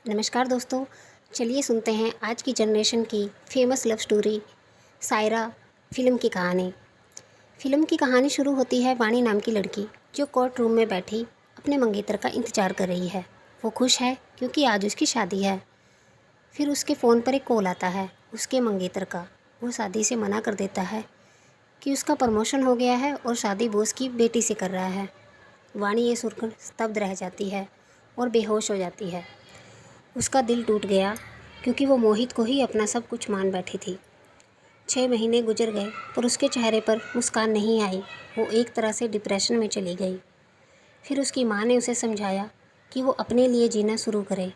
नमस्कार दोस्तों। चलिए सुनते हैं आज की जनरेशन की famous love story Saira film की कहानी। फ़िल्म की कहानी शुरू होती है वाणी नाम की लड़की जो कोर्ट रूम में बैठी अपने मंगेतर का इंतज़ार कर रही है। वो खुश है क्योंकि आज उसकी शादी है। फिर उसके फ़ोन पर एक कॉल आता है उसके मंगेतर का। वो शादी से मना कर देता है कि उसका प्रमोशन हो गया है और शादी बॉस की बेटी से कर रहा है। वाणी ये सुनकर स्तब्ध रह जाती है और बेहोश हो जाती है। उसका दिल टूट गया क्योंकि वो मोहित को ही अपना सब कुछ मान बैठी थी। 6 महीने गुजर गए पर उसके चेहरे पर मुस्कान नहीं आई। वो एक तरह से डिप्रेशन में चली गई। फिर उसकी माँ ने उसे समझाया कि वो अपने लिए जीना शुरू करे।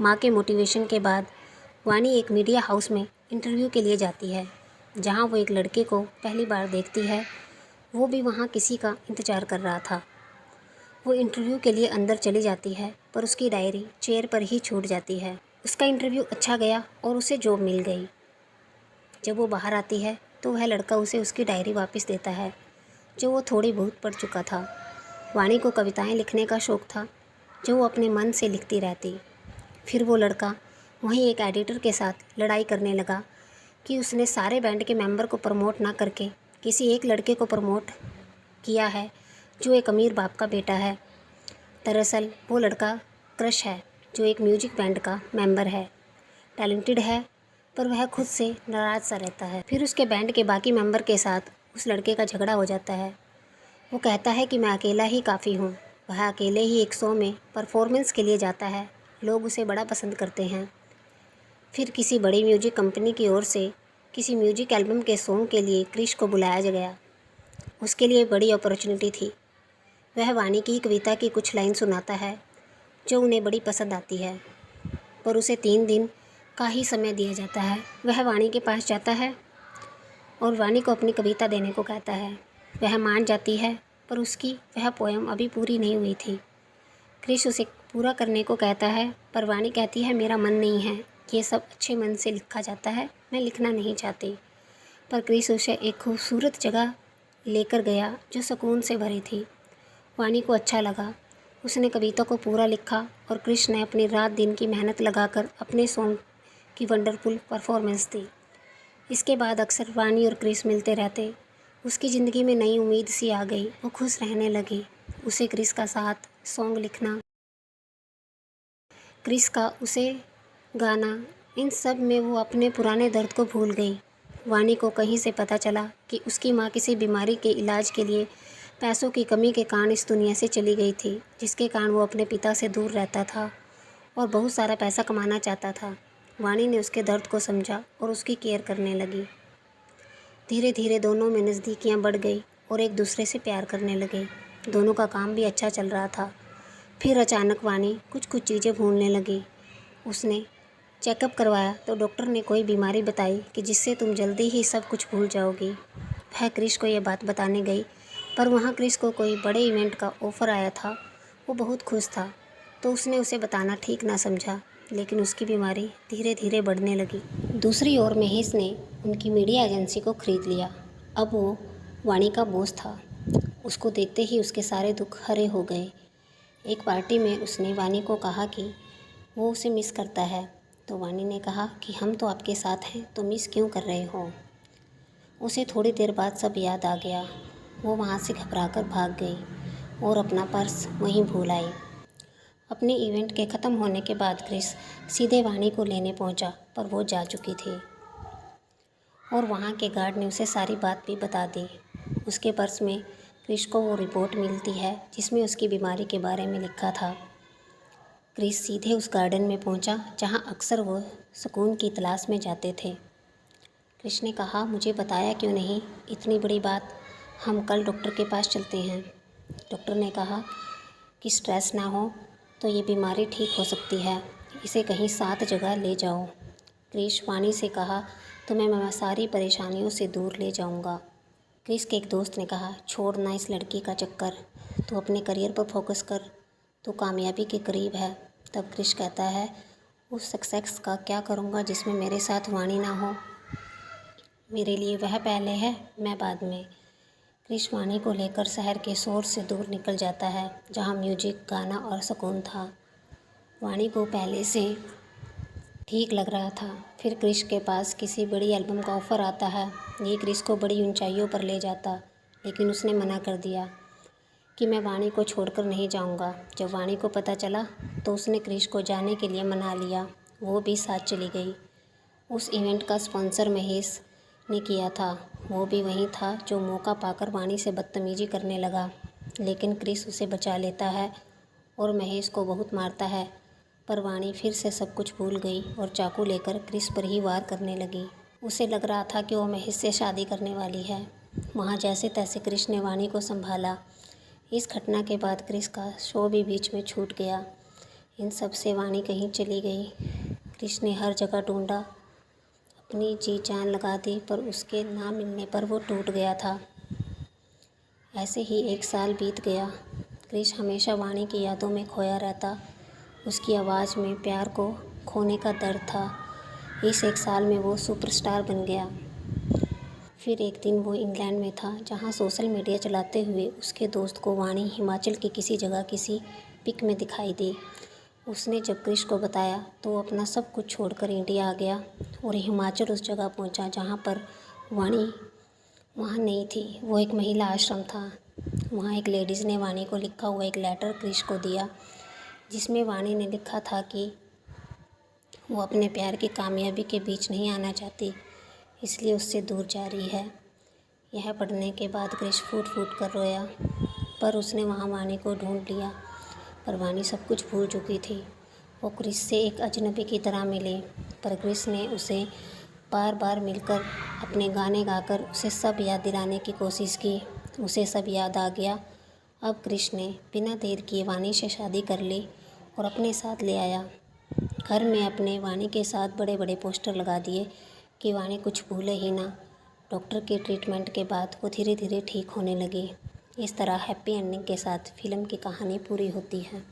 माँ के मोटिवेशन के बाद वाणी एक मीडिया हाउस में इंटरव्यू के लिए जाती है, जहाँ वो एक लड़के को पहली बार देखती है। वो भी वहाँ किसी का इंतज़ार कर रहा था। वो इंटरव्यू के लिए अंदर चली जाती है पर उसकी डायरी चेयर पर ही छूट जाती है। उसका इंटरव्यू अच्छा गया और उसे जॉब मिल गई। जब वो बाहर आती है तो वह लड़का उसे उसकी डायरी वापस देता है जो वो थोड़ी बहुत पढ़ चुका था। वाणी को कविताएं लिखने का शौक़ था जो वो अपने मन से लिखती रहती। फिर वो लड़का वहीं एक एडिटर के साथ लड़ाई करने लगा कि उसने सारे बैंड के मेंबर को प्रमोट ना करके किसी एक लड़के को प्रमोट किया है जो एक अमीर बाप का बेटा है। दरअसल वो लड़का क्रश है जो एक म्यूजिक बैंड का मेंबर है। टैलेंटेड है पर वह खुद से नाराज़ सा रहता है। फिर उसके बैंड के बाकी मेंबर के साथ उस लड़के का झगड़ा हो जाता है। वो कहता है कि मैं अकेला ही काफ़ी हूँ। वह अकेले ही एक शो में परफॉर्मेंस के लिए जाता है। लोग उसे बड़ा पसंद करते हैं। फिर किसी बड़ी म्यूजिक कंपनी की ओर से किसी म्यूजिक एल्बम के सॉन्ग के लिए क्रिश को बुलाया गया। उसके लिए बड़ी अपॉर्चुनिटी थी। वह वाणी की कविता की कुछ लाइन सुनाता है जो उन्हें बड़ी पसंद आती है, पर उसे 3 दिन का ही समय दिया जाता है। वह वाणी के पास जाता है और वाणी को अपनी कविता देने को कहता है। वह मान जाती है पर उसकी वह पोएम अभी पूरी नहीं हुई थी। क्रिश उसे पूरा करने को कहता है पर वाणी कहती है मेरा मन नहीं है, ये सब अच्छे मन से लिखा जाता है, मैं लिखना नहीं चाहती। पर क्रिश उसे एक खूबसूरत जगह लेकर गया जो सुकून से भरी थी। वाणी को अच्छा लगा। उसने कविता को पूरा लिखा और क्रिश ने अपनी रात दिन की मेहनत लगाकर अपने सॉन्ग की वंडरफुल परफॉर्मेंस दी। इसके बाद अक्सर वाणी और क्रिश मिलते रहते। उसकी ज़िंदगी में नई उम्मीद सी आ गई। वो खुश रहने लगी। उसे क्रिश का साथ, सॉन्ग लिखना, क्रिश का उसे गाना, इन सब में वो अपने पुराने दर्द को भूल गई। वाणी को कहीं से पता चला कि उसकी माँ किसी बीमारी के इलाज के लिए पैसों की कमी के कारण इस दुनिया से चली गई थी, जिसके कारण वो अपने पिता से दूर रहता था और बहुत सारा पैसा कमाना चाहता था। वाणी ने उसके दर्द को समझा और उसकी केयर करने लगी। धीरे धीरे दोनों में नज़दीकियाँ बढ़ गई और एक दूसरे से प्यार करने लगे। दोनों का काम भी अच्छा चल रहा था। फिर अचानक वाणी कुछ कुछ चीज़ें भूलने लगी। उसने चेकअप करवाया तो डॉक्टर ने कोई बीमारी बताई कि जिससे तुम जल्दी ही सब कुछ भूल जाओगी। वह क्रिश को यह बात बताने गई पर वहाँ क्रिश को कोई बड़े इवेंट का ऑफ़र आया था। वो बहुत खुश था तो उसने उसे बताना ठीक ना समझा, लेकिन उसकी बीमारी धीरे धीरे बढ़ने लगी। दूसरी ओर महेश ने उनकी मीडिया एजेंसी को ख़रीद लिया। अब वो वाणी का बॉस था। उसको देखते ही उसके सारे दुख हरे हो गए। एक पार्टी में उसने वाणी को कहा कि वो उसे मिस करता है, तो वाणी ने कहा कि हम तो आपके साथ हैं तो मिस क्यों कर रहे हो। उसे थोड़ी देर बाद सब याद आ गया। वो वहाँ से घबराकर भाग गई और अपना पर्स वहीं भूल आई। अपने इवेंट के ख़त्म होने के बाद क्रिश सीधे वाणी को लेने पहुँचा पर वो जा चुकी थी और वहाँ के गार्ड ने उसे सारी बात भी बता दी। उसके पर्स में क्रिश को वो रिपोर्ट मिलती है जिसमें उसकी बीमारी के बारे में लिखा था। क्रिश सीधे उस गार्डन में पहुँचा जहाँ अक्सर वो सुकून की तलाश में जाते थे। क्रिश ने कहा मुझे बताया क्यों नहीं, इतनी बड़ी बात, हम कल डॉक्टर के पास चलते हैं। डॉक्टर ने कहा कि स्ट्रेस ना हो तो ये बीमारी ठीक हो सकती है, इसे कहीं साथ जगह ले जाओ। क्रिश वाणी से कहा तो मैं सारी परेशानियों से दूर ले जाऊंगा। क्रिश के एक दोस्त ने कहा छोड़ ना इस लड़की का चक्कर, तू अपने करियर पर फोकस कर, तू कामयाबी के करीब है। तब क्रिश कहता है उस सक्सेस का क्या करूँगा जिसमें मेरे साथ वाणी ना हो। मेरे लिए वह पहले है, मैं बाद में। क्रिश वाणी को लेकर शहर के शोर से दूर निकल जाता है जहाँ म्यूजिक, गाना और सुकून था। वाणी को पहले से ठीक लग रहा था। फिर क्रिश के पास किसी बड़ी एल्बम का ऑफ़र आता है। ये क्रिश को बड़ी ऊंचाइयों पर ले जाता, लेकिन उसने मना कर दिया कि मैं वाणी को छोड़कर नहीं जाऊंगा। जब वाणी को पता चला तो उसने क्रिश को जाने के लिए मना लिया। वो भी साथ चली गई। उस इवेंट का स्पॉन्सर महेश ने किया था। वो भी वहीं था जो मौका पाकर वाणी से बदतमीजी करने लगा, लेकिन क्रिश उसे बचा लेता है और महेश को बहुत मारता है। पर वाणी फिर से सब कुछ भूल गई और चाकू लेकर क्रिश पर ही वार करने लगी। उसे लग रहा था कि वो महेश से शादी करने वाली है। वहाँ जैसे तैसे क्रिश ने वाणी को संभाला। इस घटना के बाद क्रिश का शो भी बीच में छूट गया। इन सब से वाणी कहीं चली गई। क्रिश ने हर जगह ढूंढा, अपनी जी जान लगा दी, पर उसके ना मिलने पर वो टूट गया था। ऐसे ही 1 साल बीत गया। क्रिश हमेशा वाणी की यादों में खोया रहता। उसकी आवाज़ में प्यार को खोने का दर्द था। इस 1 साल में वो सुपरस्टार बन गया। फिर एक दिन वो इंग्लैंड में था, जहाँ सोशल मीडिया चलाते हुए उसके दोस्त को वाणी हिमाचल की किसी जगह किसी पिक में दिखाई दी। उसने जब क्रिश को बताया तो वो अपना सब कुछ छोड़कर इंडिया आ गया और हिमाचल उस जगह पहुँचा जहाँ पर वाणी वहाँ नहीं थी। वो एक महिला आश्रम था। वहाँ एक लेडीज़ ने वाणी को लिखा हुआ एक लेटर क्रिश को दिया, जिसमें वाणी ने लिखा था कि वो अपने प्यार की कामयाबी के बीच नहीं आना चाहती, इसलिए उससे दूर जा रही है। यह पढ़ने के बाद क्रिश फूट फूट कर रोया, पर उसने वहाँ वाणी को ढूंढ लिया। पर वाणी सब कुछ भूल चुकी थी। वो क्रिश से एक अजनबी की तरह मिले, पर क्रिश ने उसे बार बार मिलकर अपने गाने गाकर उसे सब याद दिलाने की कोशिश की। उसे सब याद आ गया। अब क्रिश ने बिना देर किए वाणी से शादी कर ली और अपने साथ ले आया। घर में अपने वाणी के साथ बड़े बड़े पोस्टर लगा दिए कि वाणी कुछ भूले ही ना। डॉक्टर के ट्रीटमेंट के बाद वो धीरे धीरे ठीक होने लगी। इस तरह हैप्पी एंडिंग के साथ फिल्म की कहानी पूरी होती है।